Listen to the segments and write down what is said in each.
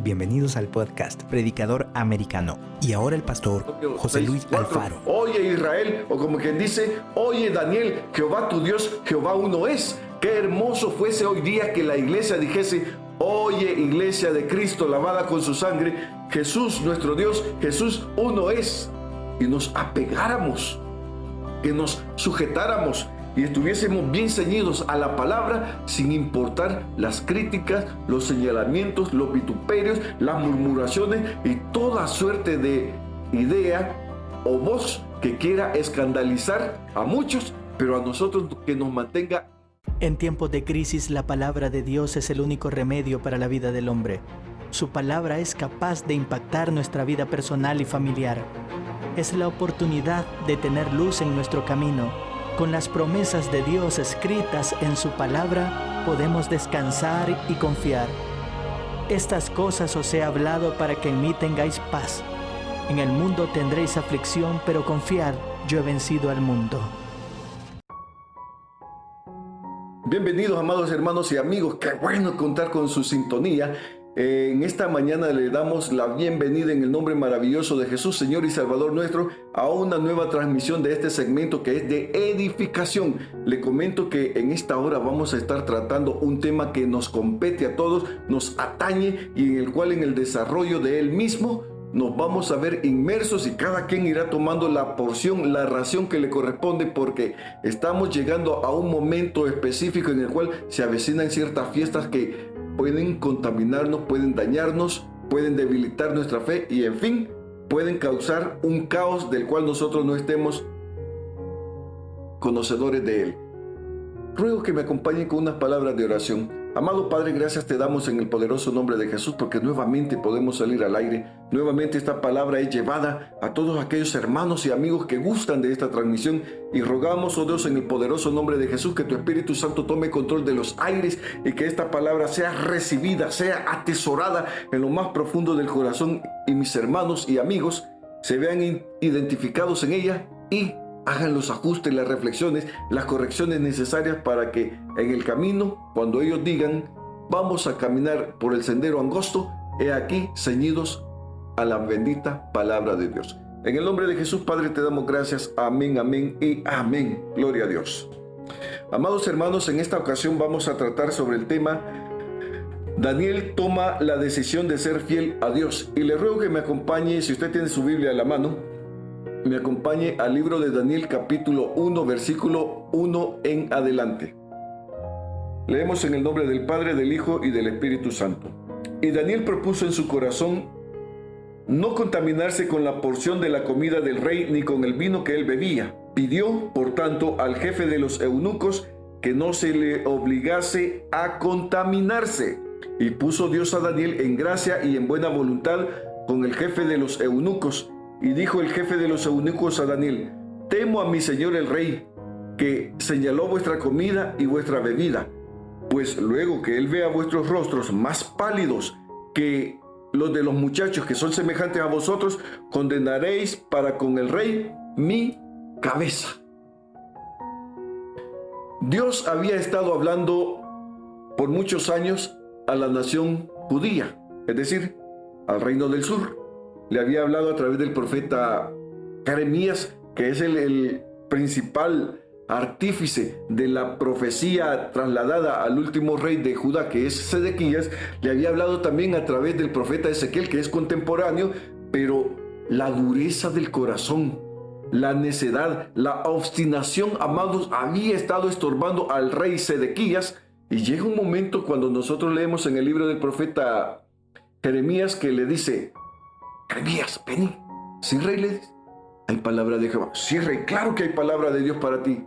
Bienvenidos al podcast Predicador Americano. Y ahora el pastor José Luis Alfaro. Oye Israel, o como quien dice, oye Daniel, Jehová tu Dios, Jehová uno es. Qué hermoso fuese hoy día que la iglesia dijese: oye, iglesia de Cristo lavada con su sangre, Jesús nuestro Dios, Jesús uno es. Y nos apegáramos, que nos sujetáramos y estuviésemos bien ceñidos a la palabra, sin importar las críticas, los señalamientos, los vituperios, las murmuraciones y toda suerte de idea o voz que quiera escandalizar a muchos, pero a nosotros que nos mantenga. En tiempos de crisis, la palabra de Dios es el único remedio para la vida del hombre. Su palabra es capaz de impactar nuestra vida personal y familiar. Es la oportunidad de tener luz en nuestro camino. Con las promesas de Dios escritas en su palabra, podemos descansar y confiar. Estas cosas os he hablado para que en mí tengáis paz. En el mundo tendréis aflicción, pero confiad, yo he vencido al mundo. Bienvenidos, amados hermanos y amigos. Qué bueno contar con su sintonía. En esta mañana le damos la bienvenida en el nombre maravilloso de Jesús, Señor y Salvador nuestro, a una nueva transmisión de este segmento que es de edificación. Le comento que en esta hora vamos a estar tratando un tema que nos compete a todos, nos atañe y en el cual en el desarrollo de él mismo nos vamos a ver inmersos y cada quien irá tomando la porción, la ración que le corresponde, porque estamos llegando a un momento específico en el cual se avecinan ciertas fiestas que pueden contaminarnos, pueden dañarnos, pueden debilitar nuestra fe y en fin, pueden causar un caos del cual nosotros no estemos conocedores de él. Ruego que me acompañen con unas palabras de oración. Amado Padre, gracias te damos en el poderoso nombre de Jesús, porque nuevamente podemos salir al aire. Nuevamente esta palabra es llevada a todos aquellos hermanos y amigos que gustan de esta transmisión, y rogamos, oh Dios, en el poderoso nombre de Jesús, que tu Espíritu Santo tome control de los aires y que esta palabra sea recibida, sea atesorada en lo más profundo del corazón, y mis hermanos y amigos se vean identificados en ella y hagan los ajustes, las reflexiones, las correcciones necesarias para que en el camino, cuando ellos digan vamos a caminar por el sendero angosto, he aquí ceñidos a la bendita palabra de Dios. En el nombre de Jesús, Padre, te damos gracias. Amén, amén y amén. Gloria a Dios. Amados hermanos, en esta ocasión vamos a tratar sobre el tema: Daniel toma la decisión de ser fiel a Dios. Y le ruego que me acompañe, si usted tiene su Biblia a la mano, me acompañe al libro de Daniel capítulo 1, versículo 1 en adelante. Leemos en el nombre del Padre, del Hijo y del Espíritu Santo. Y Daniel propuso en su corazón no contaminarse con la porción de la comida del rey ni con el vino que él bebía. Pidió, por tanto, al jefe de los eunucos que no se le obligase a contaminarse. Y puso Dios a Daniel en gracia y en buena voluntad con el jefe de los eunucos. Y dijo el jefe de los eunucos a Daniel: temo a mi señor el rey, que señaló vuestra comida y vuestra bebida, pues luego que él vea vuestros rostros más pálidos que los de los muchachos que son semejantes a vosotros, condenaréis para con el rey mi cabeza. Dios había estado hablando por muchos años a la nación judía, es decir, al reino del sur. Le había hablado a través del profeta Jeremías, que es el principal artífice de la profecía trasladada al último rey de Judá, que es Sedequías. Le había hablado también a través del profeta Ezequiel, que es contemporáneo, pero la dureza del corazón, la necedad, la obstinación, amados, había estado estorbando al rey Sedequías. Y llega un momento cuando nosotros leemos en el libro del profeta Jeremías que le dice: Jeremías, vení. Sí, rey, le dice: hay palabra de Jehová. Sí, rey, claro que hay palabra de Dios para ti.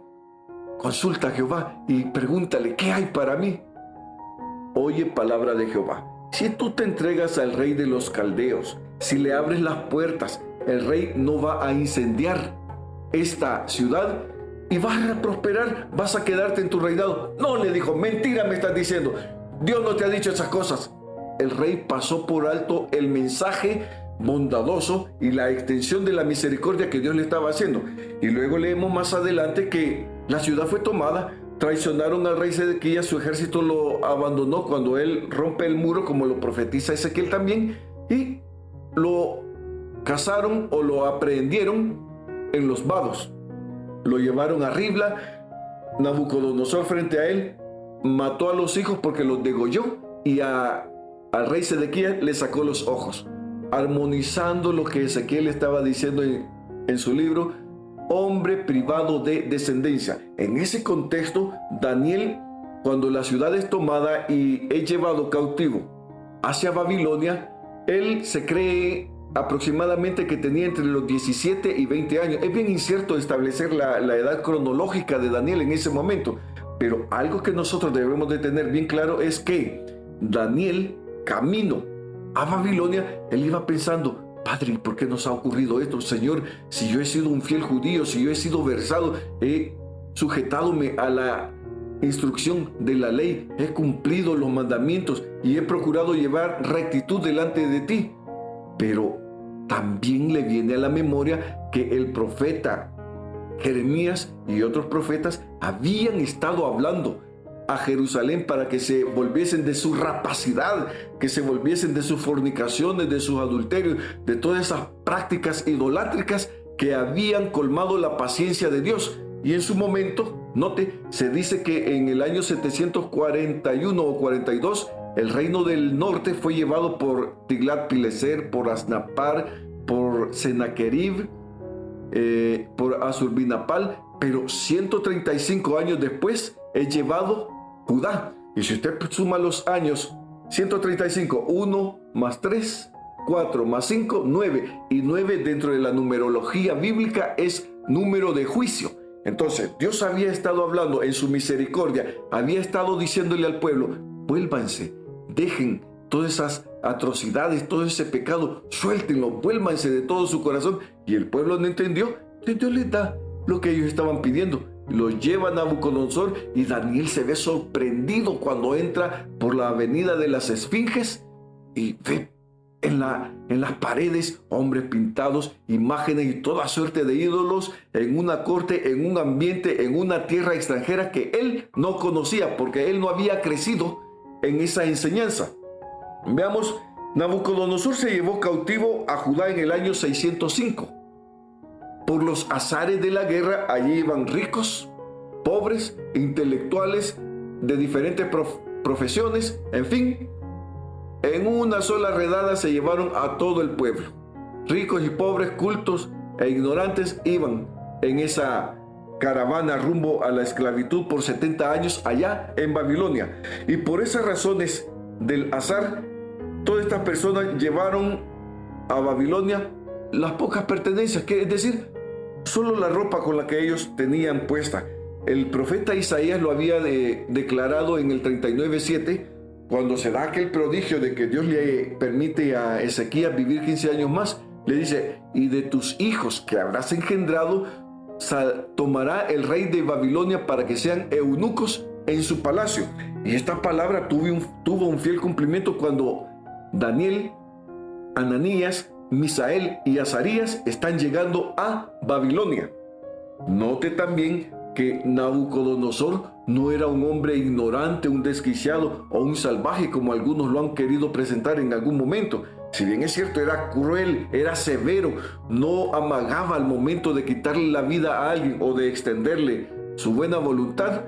Consulta a Jehová y pregúntale: ¿qué hay para mí? Oye palabra de Jehová. Si tú te entregas al rey de los caldeos, si le abres las puertas, el rey no va a incendiar esta ciudad y vas a prosperar, vas a quedarte en tu reinado. No, le dijo: mentira me estás diciendo. Dios no te ha dicho esas cosas. El rey pasó por alto el mensaje bondadoso y la extensión de la misericordia que Dios le estaba haciendo. Y luego leemos más adelante que la ciudad fue tomada traicionaron al rey Sedequías, su ejército lo abandonó cuando él rompe el muro, como lo profetiza Ezequiel también, y lo cazaron o lo aprehendieron en los vados. Lo llevaron a Ribla. Nabucodonosor, frente a él, mató a los hijos porque los degolló, y al rey Sedequías le sacó los ojos, armonizando lo que Ezequiel estaba diciendo en su libro, hombre privado de descendencia. En ese contexto, Daniel, cuando la ciudad es tomada y es llevado cautivo hacia Babilonia, él se cree aproximadamente que tenía entre los 17 y 20 años. Es bien incierto establecer la edad cronológica de Daniel en ese momento, pero algo que nosotros debemos de tener bien claro es que Daniel, camino a Babilonia, él iba pensando, Padre, ¿por qué nos ha ocurrido esto? Señor, si yo he sido un fiel judío, si yo he sido versado, he sujetadome a la instrucción de la ley, he cumplido los mandamientos y he procurado llevar rectitud delante de ti. Pero también le viene a la memoria que el profeta Jeremías y otros profetas habían estado hablando a Jerusalén para que se volviesen de su rapacidad, que se volviesen de sus fornicaciones, de sus adulterios, de todas esas prácticas idolátricas que habían colmado la paciencia de Dios. Y en su momento, note, se dice que en el año 741 o 42, el reino del norte fue llevado por Tiglat-Pileser, por Asnapar, por Senaquerib, por Asurbanipal, pero 135 años después es llevado Judá. Y si usted suma los años, 135, 1 más 3, 4 más 5, 9. Y 9 dentro de la numerología bíblica es número de juicio. Entonces, Dios había estado hablando en su misericordia, había estado diciéndole al pueblo, vuélvanse, dejen todas esas atrocidades, todo ese pecado, suéltenlo, vuélvanse de todo su corazón. Y el pueblo no entendió, entonces Dios les da lo que ellos estaban pidiendo. Lo lleva a Nabucodonosor y Daniel se ve sorprendido cuando entra por la avenida de las Esfinges y ve en las paredes hombres pintados, imágenes y toda suerte de ídolos, en una corte, en un ambiente, en una tierra extranjera que él no conocía porque él no había crecido en esa enseñanza. Veamos, Nabucodonosor se llevó cautivo a Judá en el año 605. Por los azares de la guerra, allí iban ricos, pobres, intelectuales de diferentes profesiones, en fin. En una sola redada se llevaron a todo el pueblo. Ricos y pobres, cultos e ignorantes iban en esa caravana rumbo a la esclavitud por 70 años allá en Babilonia. Y por esas razones del azar, todas estas personas llevaron a Babilonia las pocas pertenencias, que es decir, solo la ropa con la que ellos tenían puesta. El profeta Isaías lo había declarado en el 39:7, cuando se da aquel prodigio de que Dios le permite a Ezequías vivir 15 años más. Le dice, y de tus hijos que habrás engendrado, tomará el rey de Babilonia para que sean eunucos en su palacio. Y esta palabra tuvo un fiel cumplimiento cuando Daniel, Ananías, Misael y Azarías están llegando a Babilonia. Note también que Nabucodonosor no era un hombre ignorante, un desquiciado o un salvaje como algunos lo han querido presentar en algún momento. Si bien es cierto, era cruel, era severo, no amagaba al momento de quitarle la vida a alguien o de extenderle su buena voluntad,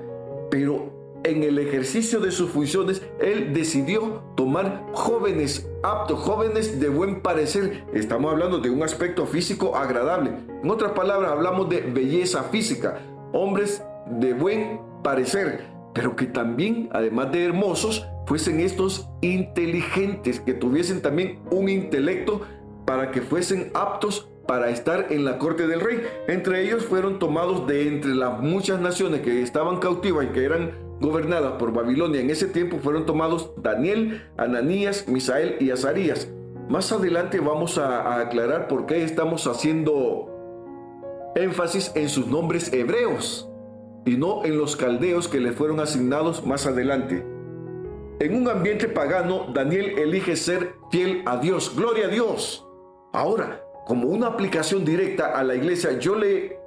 pero en el ejercicio de sus funciones, él decidió tomar jóvenes aptos, jóvenes de buen parecer. Estamos hablando de un aspecto físico agradable. En otras palabras, hablamos de belleza física. Hombres de buen parecer, pero que también, además de hermosos, fuesen estos inteligentes, que tuviesen también un intelecto para que fuesen aptos para estar en la corte del rey. Entre ellos fueron tomados de entre las muchas naciones que estaban cautivas y que eran gobernadas por Babilonia en ese tiempo. Fueron tomados Daniel, Ananías, Misael y Azarías. Más adelante vamos a aclarar por qué estamos haciendo énfasis en sus nombres hebreos y no en los caldeos que le fueron asignados más adelante. En un ambiente pagano, Daniel elige ser fiel a Dios. ¡Gloria a Dios! Ahora, como una aplicación directa a la iglesia, yo le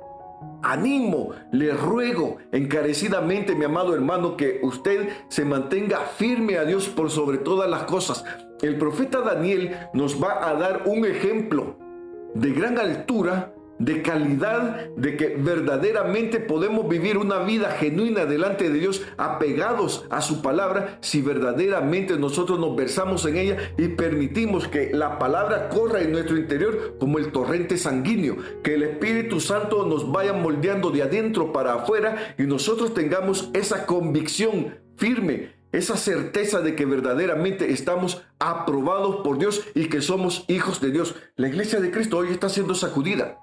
animo, le ruego encarecidamente, mi amado hermano, que usted se mantenga firme a Dios por sobre todas las cosas. El profeta Daniel nos va a dar un ejemplo de gran altura, de calidad, de que verdaderamente podemos vivir una vida genuina delante de Dios, apegados a su palabra, si verdaderamente nosotros nos versamos en ella y permitimos que la palabra corra en nuestro interior como el torrente sanguíneo, que el Espíritu Santo nos vaya moldeando de adentro para afuera y nosotros tengamos esa convicción firme, esa certeza de que verdaderamente estamos aprobados por Dios y que somos hijos de Dios. La iglesia de Cristo hoy está siendo sacudida.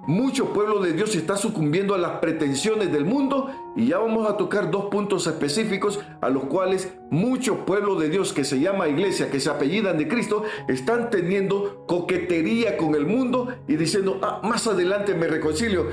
Mucho pueblo de Dios está sucumbiendo a las pretensiones del mundo y ya vamos a tocar dos puntos específicos a los cuales mucho pueblo de Dios que se llama iglesia, que se apellidan de Cristo, están teniendo coquetería con el mundo y diciendo, más adelante me reconcilio,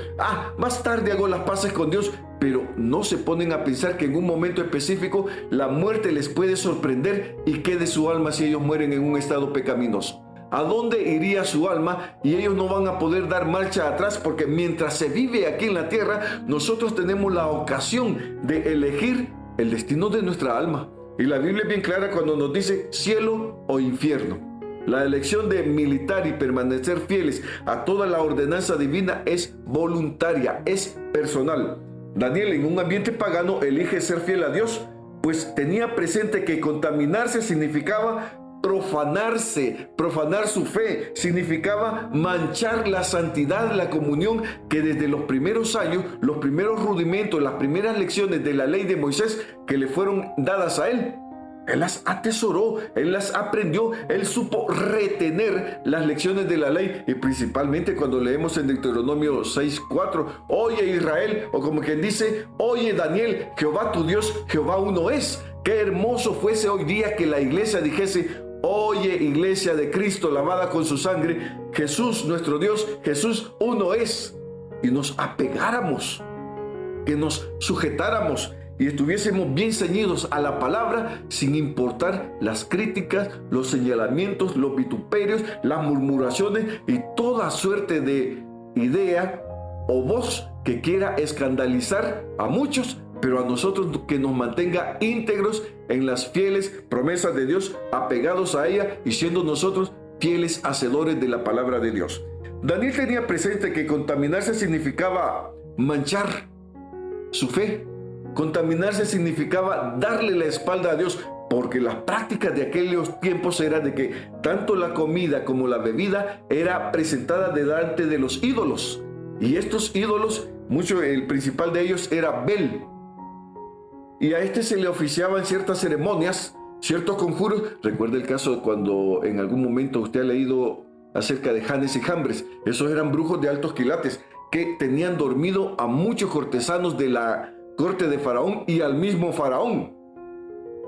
más tarde hago las paces con Dios, pero no se ponen a pensar que en un momento específico la muerte les puede sorprender y quede su alma si ellos mueren en un estado pecaminoso. ¿A dónde iría su alma? Y ellos no van a poder dar marcha atrás, porque mientras se vive aquí en la tierra, nosotros tenemos la ocasión de elegir el destino de nuestra alma. Y la Biblia es bien clara cuando nos dice cielo o infierno. La elección de militar y permanecer fieles a toda la ordenanza divina es voluntaria, es personal. Daniel, en un ambiente pagano, elige ser fiel a Dios, pues tenía presente que contaminarse significaba profanarse, profanar su fe, significaba manchar la santidad, la comunión que desde los primeros años, los primeros rudimentos, las primeras lecciones de la ley de Moisés que le fueron dadas a él. Él las atesoró, él las aprendió, él supo retener las lecciones de la ley, y principalmente cuando leemos en Deuteronomio 6:4, oye Israel, o como quien dice, oye Daniel, Jehová tu Dios, Jehová uno es. Qué hermoso fuese hoy día que la iglesia dijese, oye iglesia de Cristo lavada con su sangre, Jesús nuestro Dios, Jesús uno es, y nos apegáramos, que nos sujetáramos y estuviésemos bien ceñidos a la palabra sin importar las críticas, los señalamientos, los vituperios, las murmuraciones y toda suerte de idea o voz que quiera escandalizar a muchos, pero a nosotros que nos mantenga íntegros en las fieles promesas de Dios, apegados a ella y siendo nosotros fieles hacedores de la palabra de Dios. Daniel tenía presente que contaminarse significaba manchar su fe. Contaminarse significaba darle la espalda a Dios, porque las prácticas de aquellos tiempos eran de que tanto la comida como la bebida era presentada delante de los ídolos. Y estos ídolos, el principal de ellos era Bel. Y a este se le oficiaban ciertas ceremonias, ciertos conjuros. Recuerda el caso de cuando en algún momento usted ha leído acerca de Janes y Jambres. Esos eran brujos de altos quilates que tenían dormido a muchos cortesanos de la corte de Faraón y al mismo Faraón.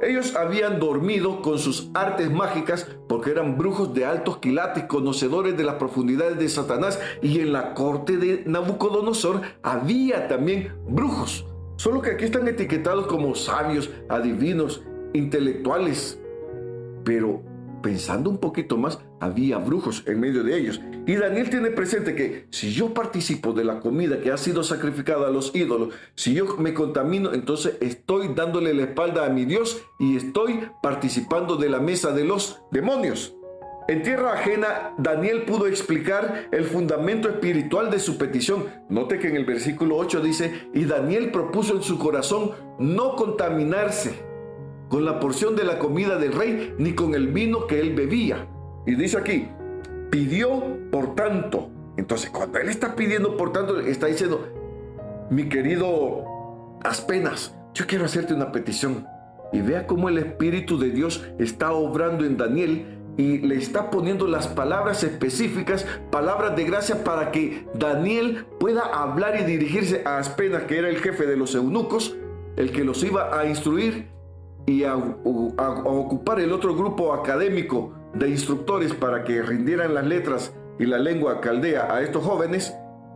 Ellos habían dormido con sus artes mágicas porque eran brujos de altos quilates, conocedores de las profundidades de Satanás, y en la corte de Nabucodonosor había también brujos. Solo que aquí están etiquetados como sabios, adivinos, intelectuales. Pero pensando un poquito más, había brujos en medio de ellos. Y Daniel tiene presente que si yo participo de la comida que ha sido sacrificada a los ídolos, si yo me contamino, entonces estoy dándole la espalda a mi Dios y estoy participando de la mesa de los demonios. En tierra ajena, Daniel pudo explicar el fundamento espiritual de su petición. Note que en el versículo 8 dice, y Daniel propuso en su corazón no contaminarse con la porción de la comida del rey, ni con el vino que él bebía. Y dice aquí, pidió por tanto. Entonces, cuando él está pidiendo por tanto, está diciendo, mi querido Aspenas, yo quiero hacerte una petición. Y vea cómo el Espíritu de Dios está obrando en Daniel y le está poniendo las palabras específicas, palabras de gracia, para que Daniel pueda hablar y dirigirse a Aspenas, que era el jefe de los eunucos, el que los iba a instruir y a ocupar el otro grupo académico de instructores para que rindieran las letras y la lengua caldea a estos jóvenes.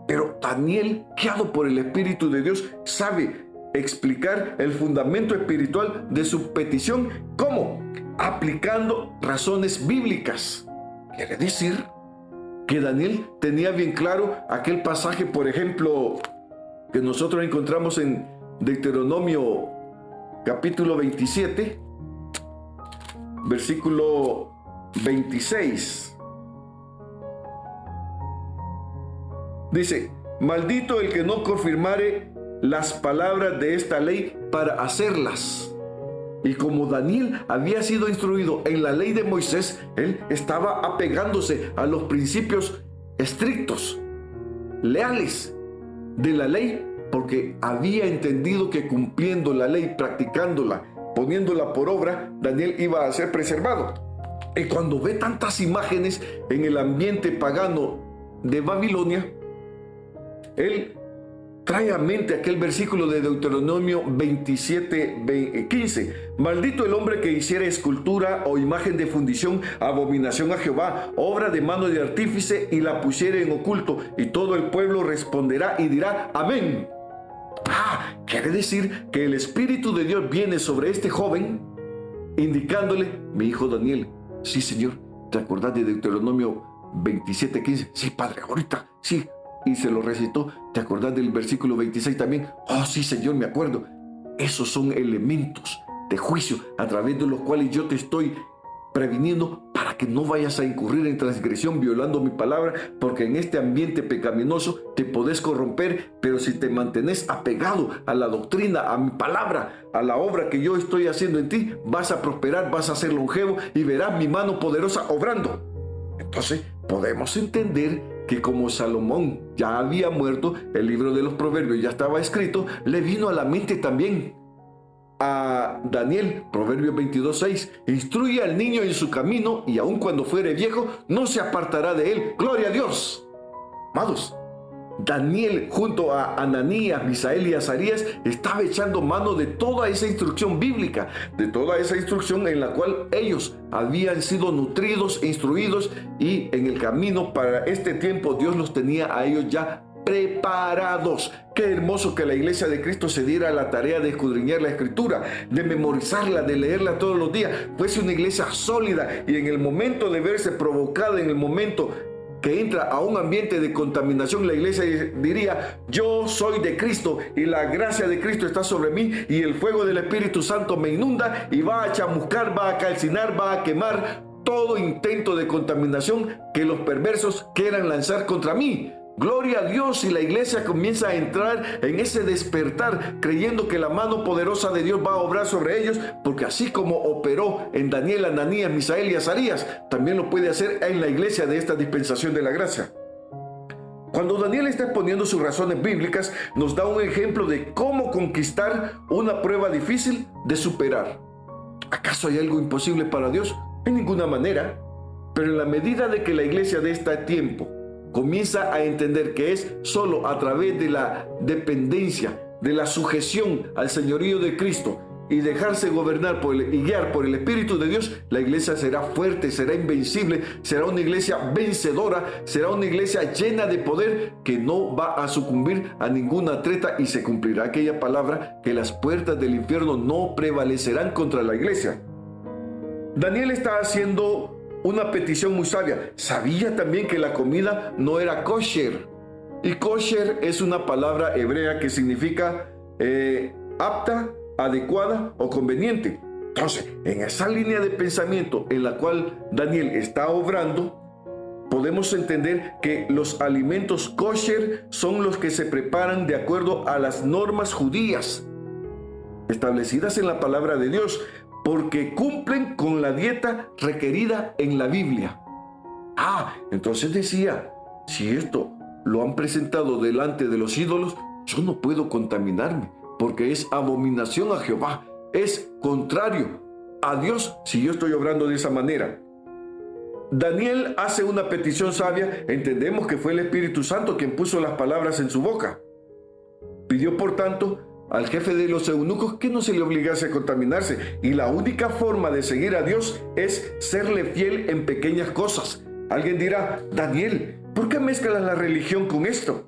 Pero Daniel, guiado por el Espíritu de Dios, sabe explicar el fundamento espiritual de su petición. ¿Cómo? Aplicando razones bíblicas. Quiere decir que Daniel tenía bien claro aquel pasaje, por ejemplo, que nosotros encontramos en Deuteronomio capítulo 27, versículo 26. Dice: maldito el que no confirmare las palabras de esta ley para hacerlas. Y como Daniel había sido instruido en la ley de Moisés, él estaba apegándose a los principios estrictos, leales de la ley, porque había entendido que cumpliendo la ley, practicándola, poniéndola por obra, Daniel iba a ser preservado. Y cuando ve tantas imágenes en el ambiente pagano de Babilonia, él trae a mente aquel versículo de Deuteronomio 27, 15. Maldito el hombre que hiciera escultura o imagen de fundición, abominación a Jehová, obra de mano de artífice, y la pusiera en oculto, y todo el pueblo responderá y dirá amén. Quiere decir que el Espíritu de Dios viene sobre este joven, indicándole: mi hijo Daniel, sí Señor, ¿te acordás de Deuteronomio 27, 15? Sí, Padre, ahorita, sí. Y se lo recitó. ¿Te acordás del versículo 26 también? Oh, sí, Señor, me acuerdo. Esos son elementos de juicio a través de los cuales yo te estoy previniendo para que no vayas a incurrir en transgresión violando mi palabra, porque en este ambiente pecaminoso te podés corromper, pero si te mantenés apegado a la doctrina, a mi palabra, a la obra que yo estoy haciendo en ti, vas a prosperar, vas a ser longevo y verás mi mano poderosa obrando. Entonces podemos entender que como Salomón ya había muerto, el libro de los Proverbios ya estaba escrito, le vino a la mente también a Daniel, Proverbios 22:6, instruye al niño en su camino, y aun cuando fuere viejo, no se apartará de él. ¡Gloria a Dios! Amados, Daniel junto a Ananías, Misael y Azarías estaba echando mano de toda esa instrucción bíblica, de toda esa instrucción en la cual ellos habían sido nutridos, instruidos, y en el camino para este tiempo Dios los tenía a ellos ya preparados. Qué hermoso que la iglesia de Cristo se diera a la tarea de escudriñar la Escritura, de memorizarla, de leerla todos los días, fuese una iglesia sólida, y en el momento de verse provocada, en el momento que entra a un ambiente de contaminación, la iglesia diría: yo soy de Cristo y la gracia de Cristo está sobre mí, y el fuego del Espíritu Santo me inunda y va a chamuscar, va a calcinar, va a quemar todo intento de contaminación que los perversos quieran lanzar contra mí. Gloria a Dios, y la iglesia comienza a entrar en ese despertar, creyendo que la mano poderosa de Dios va a obrar sobre ellos, porque así como operó en Daniel, Ananías, Misael y Azarías, también lo puede hacer en la iglesia de esta dispensación de la gracia. Cuando Daniel está exponiendo sus razones bíblicas, nos da un ejemplo de cómo conquistar una prueba difícil de superar. ¿Acaso hay algo imposible para Dios? En ninguna manera. Pero en la medida de que la iglesia de este tiempo comienza a entender que es solo a través de la dependencia, de la sujeción al señorío de Cristo y dejarse gobernar y guiar por el Espíritu de Dios, la iglesia será fuerte, será invencible, será una iglesia vencedora, será una iglesia llena de poder que no va a sucumbir a ninguna treta, y se cumplirá aquella palabra que las puertas del infierno no prevalecerán contra la iglesia. Daniel está haciendo una petición muy sabia. Sabía también que la comida no era kosher. Y kosher es una palabra hebrea que significa apta, adecuada o conveniente. Entonces, en esa línea de pensamiento en la cual Daniel está obrando, podemos entender que los alimentos kosher son los que se preparan de acuerdo a las normas judías establecidas en la palabra de Dios, porque cumplen con la dieta requerida en la Biblia. Entonces decía: si esto lo han presentado delante de los ídolos, yo no puedo contaminarme, porque es abominación a Jehová, es contrario a Dios si yo estoy obrando de esa manera. Daniel hace una petición sabia. Entendemos que fue el Espíritu Santo quien puso las palabras en su boca. Pidió, por tanto, al jefe de los eunucos que no se le obligase a contaminarse, y la única forma de seguir a Dios es serle fiel en pequeñas cosas. Alguien dirá: Daniel, ¿por qué mezclas la religión con esto?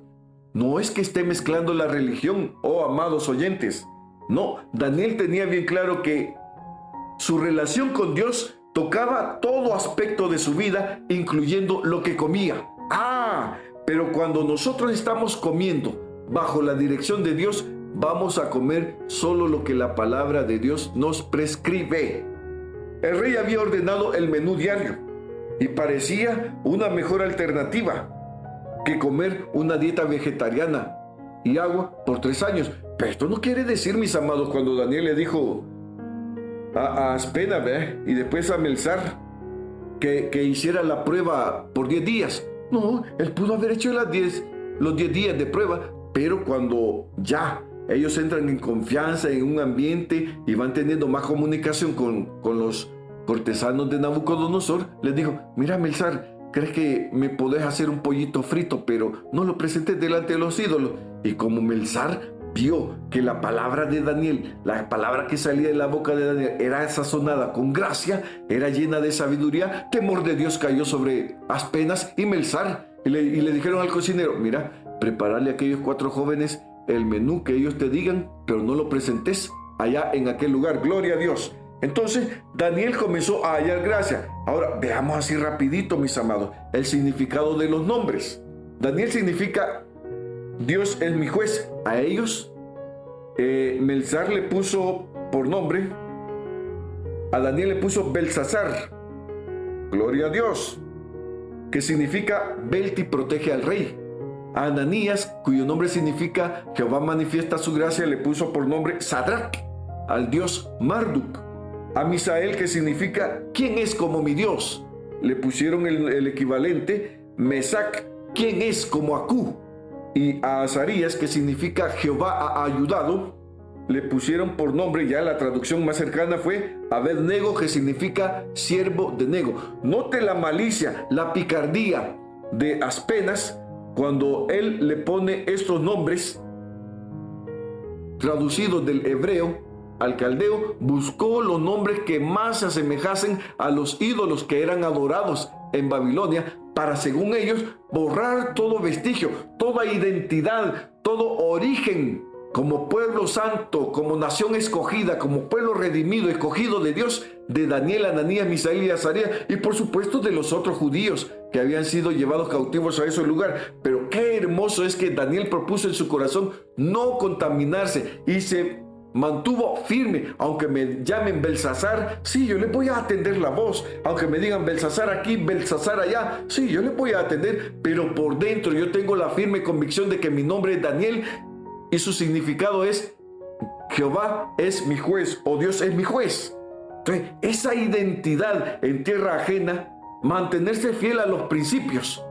No es que esté mezclando la religión, oh amados oyentes. No, Daniel tenía bien claro que su relación con Dios tocaba todo aspecto de su vida, incluyendo lo que comía. Pero cuando nosotros estamos comiendo bajo la dirección de Dios, vamos a comer solo lo que la palabra de Dios nos prescribe. El rey había ordenado el menú diario y parecía una mejor alternativa que comer una dieta vegetariana y agua por 3 años. Pero esto no quiere decir, mis amados, cuando Daniel le dijo a Aspena y después a Melzar que hiciera la prueba por 10 días. No, él pudo haber hecho los 10 días de prueba, pero cuando ya ellos entran en confianza en un ambiente y van teniendo más comunicación con los cortesanos de Nabucodonosor, les dijo: mira, Melzar, ¿crees que me podés hacer un pollito frito, pero no lo presentes delante de los ídolos? Y como Melzar vio que la palabra de Daniel, la palabra que salía de la boca de Daniel, era sazonada con gracia, era llena de sabiduría, temor de Dios cayó sobre Aspenas y Melzar. Y le dijeron al cocinero: mira, prepararle a aquellos 4 jóvenes el menú que ellos te digan, pero no lo presentes allá en aquel lugar. Gloria a Dios. Entonces Daniel comenzó a hallar gracia. Ahora veamos así rapidito, mis amados, el significado de los nombres. Daniel significa Dios es mi juez. A ellos Melzar le puso por nombre, a Daniel le puso Belsasar, gloria a Dios, que significa Belti protege al rey. A Ananías, cuyo nombre significa Jehová manifiesta su gracia, le puso por nombre Sadrach, al dios Marduk. A Misael, que significa ¿quién es como mi Dios?, le pusieron el equivalente Mesac, ¿quién es como Acú? Y a Azarías, que significa Jehová ha ayudado, le pusieron por nombre, ya la traducción más cercana fue Abed-Nego, que significa siervo de Nego. Note la malicia, la picardía de Aspenas cuando él le pone estos nombres traducidos del hebreo al caldeo. Buscó los nombres que más se asemejasen a los ídolos que eran adorados en Babilonia, para, según ellos, borrar todo vestigio, toda identidad, todo origen como pueblo santo, como nación escogida, como pueblo redimido, escogido de Dios, de Daniel, Ananías, Misael y Azarías, y por supuesto de los otros judíos que habían sido llevados cautivos a ese lugar. Pero qué hermoso es que Daniel propuso en su corazón no contaminarse y se mantuvo firme. Aunque me llamen Belsasar, sí, yo le voy a atender la voz. Aunque me digan Belsasar aquí, Belsasar allá, sí, yo le voy a atender. Pero por dentro yo tengo la firme convicción de que mi nombre es Daniel y su significado es Jehová es mi juez, o Dios es mi juez. Entonces, esa identidad en tierra ajena, mantenerse fiel a los principios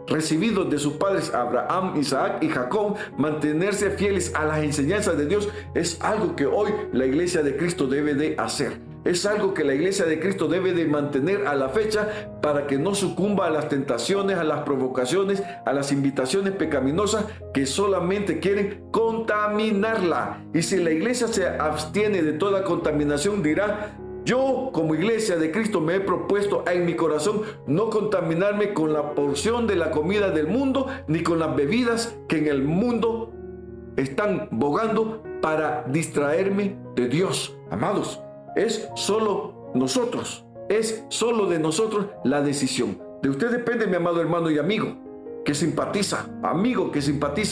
recibidos de sus padres Abraham, Isaac y Jacob, mantenerse fieles a las enseñanzas de Dios, es algo que hoy la iglesia de Cristo debe de hacer. Es algo que la iglesia de Cristo debe de mantener a la fecha para que no sucumba a las tentaciones, a las provocaciones, a las invitaciones pecaminosas que solamente quieren contaminarla. Y si la iglesia se abstiene de toda contaminación, dirá: yo como iglesia de Cristo me he propuesto en mi corazón no contaminarme con la porción de la comida del mundo, ni con las bebidas que en el mundo están bogando para distraerme de Dios. Amados, es solo nosotros, es solo de nosotros la decisión. De usted depende, mi amado hermano y amigo que simpatiza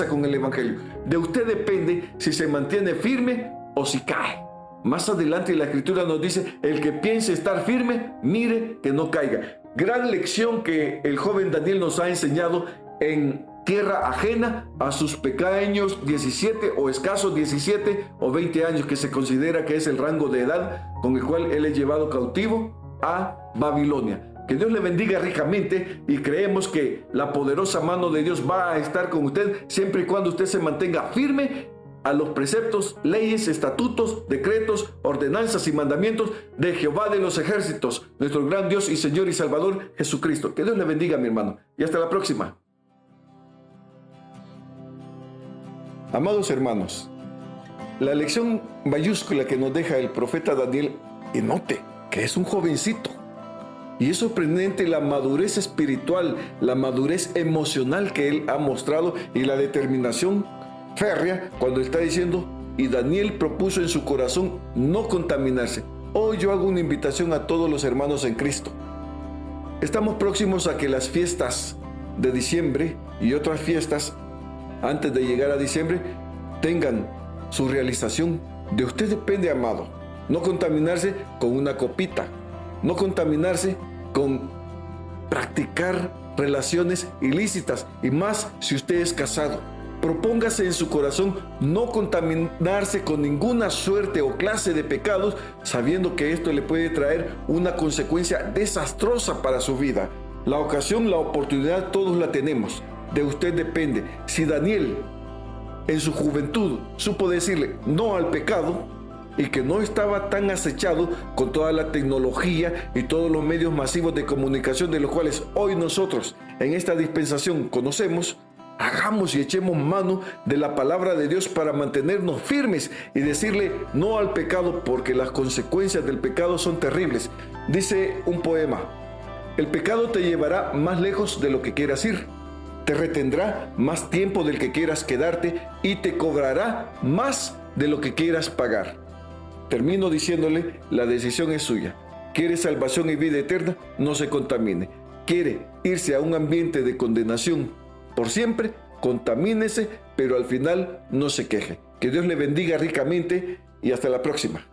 con el Evangelio. De usted depende si se mantiene firme o si cae. Más adelante la Escritura nos dice: el que piense estar firme, mire que no caiga. Gran lección que el joven Daniel nos ha enseñado en tierra ajena a sus pequeños 17 o escasos 17 o 20 años, que se considera que es el rango de edad con el cual él es llevado cautivo a Babilonia. Que Dios le bendiga ricamente, y creemos que la poderosa mano de Dios va a estar con usted siempre y cuando usted se mantenga firme a los preceptos, leyes, estatutos, decretos, ordenanzas y mandamientos de Jehová de los ejércitos, nuestro gran Dios y Señor y Salvador Jesucristo. Que Dios le bendiga, mi hermano, y hasta la próxima. Amados hermanos, la lección mayúscula que nos deja el profeta Daniel, y note que es un jovencito, y es sorprendente la madurez espiritual, la madurez emocional que él ha mostrado y la determinación férrea cuando está diciendo: y Daniel propuso en su corazón no contaminarse. Hoy yo hago una invitación a todos los hermanos en Cristo. Estamos próximos a que las fiestas de diciembre y otras fiestas antes de llegar a diciembre, tengan su realización. De usted depende, amado. No contaminarse con una copita, no contaminarse con practicar relaciones ilícitas, y más si usted es casado. Propóngase en su corazón no contaminarse con ninguna suerte o clase de pecados, sabiendo que esto le puede traer una consecuencia desastrosa para su vida. La ocasión, la oportunidad, todos la tenemos. De usted depende. Si Daniel en su juventud supo decirle no al pecado, y que no estaba tan acechado con toda la tecnología y todos los medios masivos de comunicación de los cuales hoy nosotros en esta dispensación conocemos, hagamos y echemos mano de la palabra de Dios para mantenernos firmes y decirle no al pecado, porque las consecuencias del pecado son terribles. Dice un poema: el pecado te llevará más lejos de lo que quieras ir, te retendrá más tiempo del que quieras quedarte y te cobrará más de lo que quieras pagar. Termino diciéndole, la decisión es suya. ¿Quiere salvación y vida eterna? No se contamine. ¿Quiere irse a un ambiente de condenación por siempre? Contamínese, pero al final no se queje. Que Dios le bendiga ricamente y hasta la próxima.